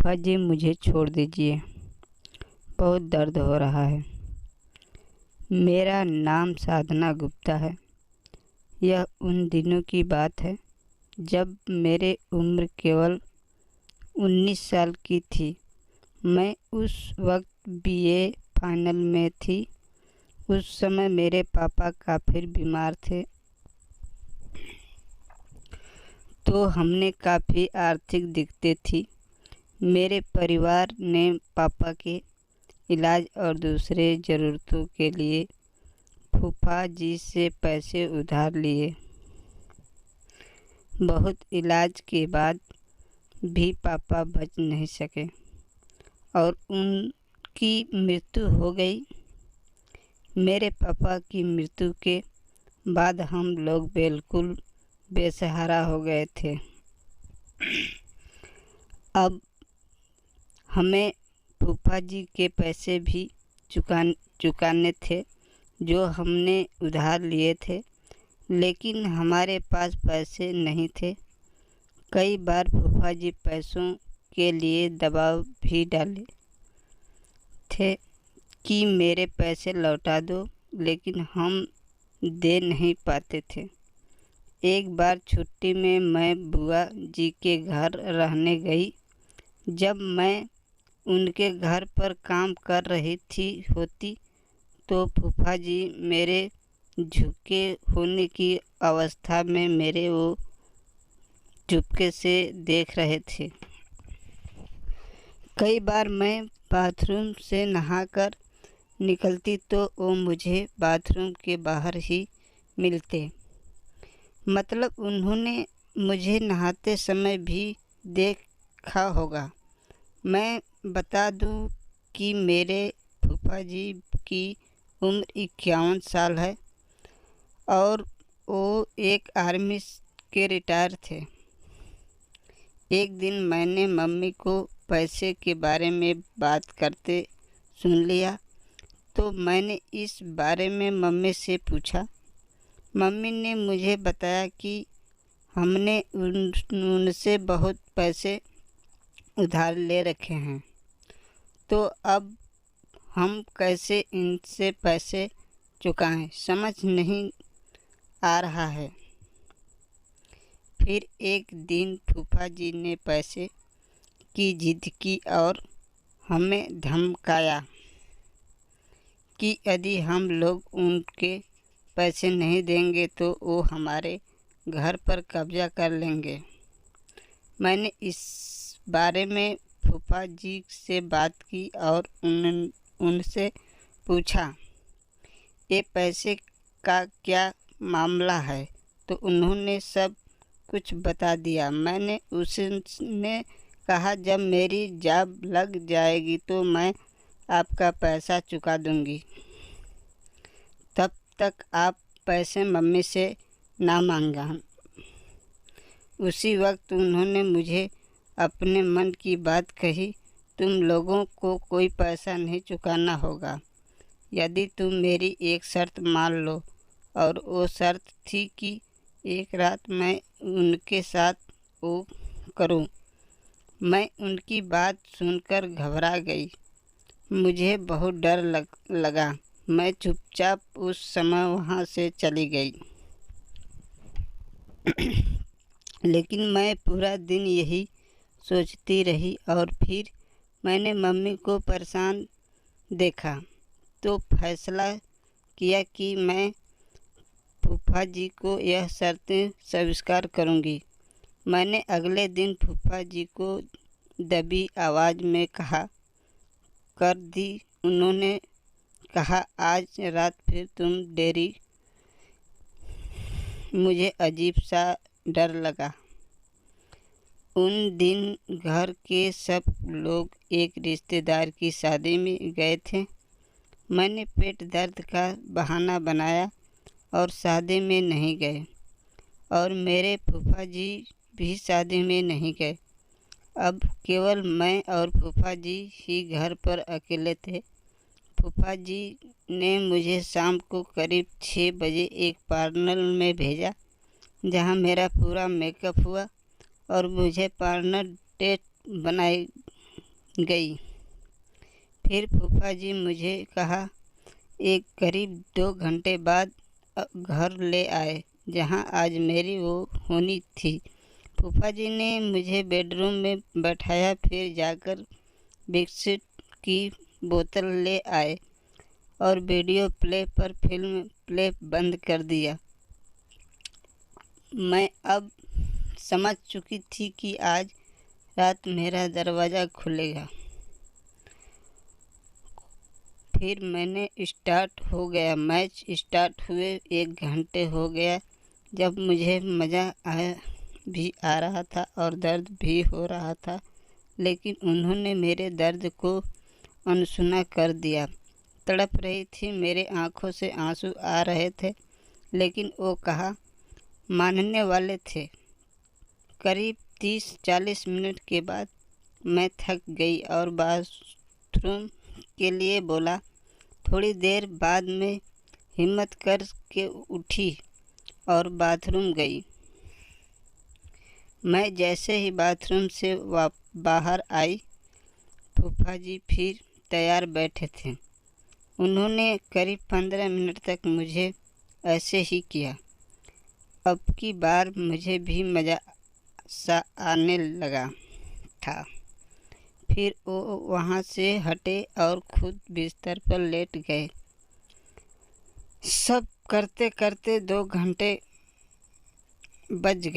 फूफा जी मुझे छोड़ दीजिए, बहुत दर्द हो रहा है। मेरा नाम साधना गुप्ता है। यह उन दिनों की बात है जब मेरी उम्र केवल 19 साल की थी। मैं उस वक्त बीए फाइनल में थी। उस समय मेरे पापा काफ़ी बीमार थे, तो हमने काफ़ी आर्थिक दिक्कतें थी। मेरे परिवार ने पापा के इलाज और दूसरे ज़रूरतों के लिए फूफा जी से पैसे उधार लिए। बहुत इलाज के बाद भी पापा बच नहीं सके और उनकी मृत्यु हो गई। मेरे पापा की मृत्यु के बाद हम लोग बिल्कुल बेसहारा हो गए थे। अब हमें फूफा जी के पैसे भी चुकाने थे जो हमने उधार लिए थे, लेकिन हमारे पास पैसे नहीं थे। कई बार फूफा जी पैसों के लिए दबाव भी डाले थे कि मेरे पैसे लौटा दो, लेकिन हम दे नहीं पाते थे। एक बार छुट्टी में मैं बुआ जी के घर रहने गई। जब मैं उनके घर पर काम कर रही होती तो फूफा जी मेरे झुके होने की अवस्था में मेरे वो चुपके से देख रहे थे। कई बार मैं बाथरूम से नहाकर निकलती तो वो मुझे बाथरूम के बाहर ही मिलते। मतलब उन्होंने मुझे नहाते समय भी देखा होगा। मैं बता दूं कि मेरे फूफा जी की उम्र 51 साल है और वो एक आर्मी के रिटायर थे। एक दिन मैंने मम्मी को पैसे के बारे में बात करते सुन लिया, तो मैंने इस बारे में मम्मी से पूछा। मम्मी ने मुझे बताया कि हमने उनसे बहुत पैसे उधार ले रखे हैं, तो अब हम कैसे इनसे पैसे चुकाएं, समझ नहीं आ रहा है। फिर एक दिन फूफा जी ने पैसे की जिद की और हमें धमकाया कि यदि हम लोग उनके पैसे नहीं देंगे तो वो हमारे घर पर कब्जा कर लेंगे। मैंने इस बारे में फूफा जी से बात की और उनसे पूछा, ये पैसे का क्या मामला है? तो उन्होंने सब कुछ बता दिया। मैंने उसने कहा, जब मेरी जॉब लग जाएगी तो मैं आपका पैसा चुका दूंगी। तब तक आप पैसे मम्मी से ना मांगा। उसी वक्त उन्होंने मुझे अपने मन की बात कही, तुम लोगों को कोई पैसा नहीं चुकाना होगा यदि तुम मेरी एक शर्त मान लो। और वो शर्त थी कि एक रात मैं उनके साथ वो करूं। मैं उनकी बात सुनकर घबरा गई। मुझे बहुत डर लगा। मैं चुपचाप उस समय वहाँ से चली गई। लेकिन मैं पूरा दिन यही सोचती रही और फिर मैंने मम्मी को परेशान देखा तो फैसला किया कि मैं फूफा जी को यह शर्तें स्वीकार करूंगी। मैंने अगले दिन फूफा जी को दबी आवाज़ में कहा कर दी। उन्होंने कहा, आज रात फिर तुम डेरी। मुझे अजीब सा डर लगा। उन दिन घर के सब लोग एक रिश्तेदार की शादी में गए थे। मैंने पेट दर्द का बहाना बनाया और शादी में नहीं गए और मेरे फूफा जी भी शादी में नहीं गए। अब केवल मैं और फूफा जी ही घर पर अकेले थे। फूफा जी ने मुझे शाम को करीब 6 बजे एक पार्लर में भेजा, जहां मेरा पूरा मेकअप हुआ और मुझे पार्लर डेट गई। फिर फूफा जी मुझे कहा एक करीब 2 घंटे बाद घर ले आए जहाँ आज मेरी वो होनी थी। फूफा जी ने मुझे बेडरूम में बैठाया, फिर जाकर बिस्किट की बोतल ले आए और वीडियो प्ले पर फिल्म प्ले बंद कर दिया। मैं अब समझ चुकी थी कि आज रात मेरा दरवाज़ा खुलेगा। फिर मैच स्टार्ट हुए 1 घंटे हो गया। जब मुझे मज़ा भी आ रहा था और दर्द भी हो रहा था, लेकिन उन्होंने मेरे दर्द को अनसुना कर दिया। तड़प रही थी, मेरे आँखों से आंसू आ रहे थे, लेकिन वो कहा मानने वाले थे। करीब 30-40 मिनट के बाद मैं थक गई और बाथरूम के लिए बोला। थोड़ी देर बाद मैं हिम्मत कर के उठी और बाथरूम गई। मैं जैसे ही बाथरूम से बाहर आई, फूफा जी फिर तैयार बैठे थे। उन्होंने करीब 15 मिनट तक मुझे ऐसे ही किया। अब की बार मुझे भी मज़ा सा आने लगा था। फिर वो वहाँ से हटे और खुद बिस्तर पर लेट गए। सब करते करते 2 बज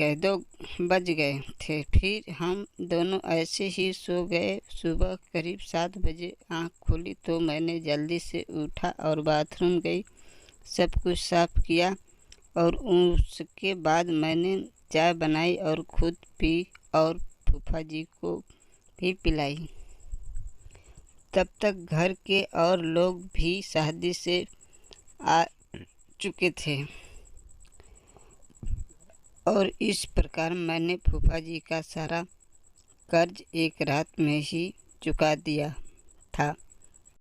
गए थे। फिर हम दोनों ऐसे ही सो गए। सुबह करीब 7 बजे आँख खुली तो मैंने जल्दी से उठा और बाथरूम गई, सब कुछ साफ़ किया और उसके बाद मैंने चाय बनाई और खुद पी और फूफा जी को भी पिलाई। तब तक घर के और लोग भी शादी से आ चुके थे और इस प्रकार मैंने फूफा जी का सारा कर्ज एक रात में ही चुका दिया था।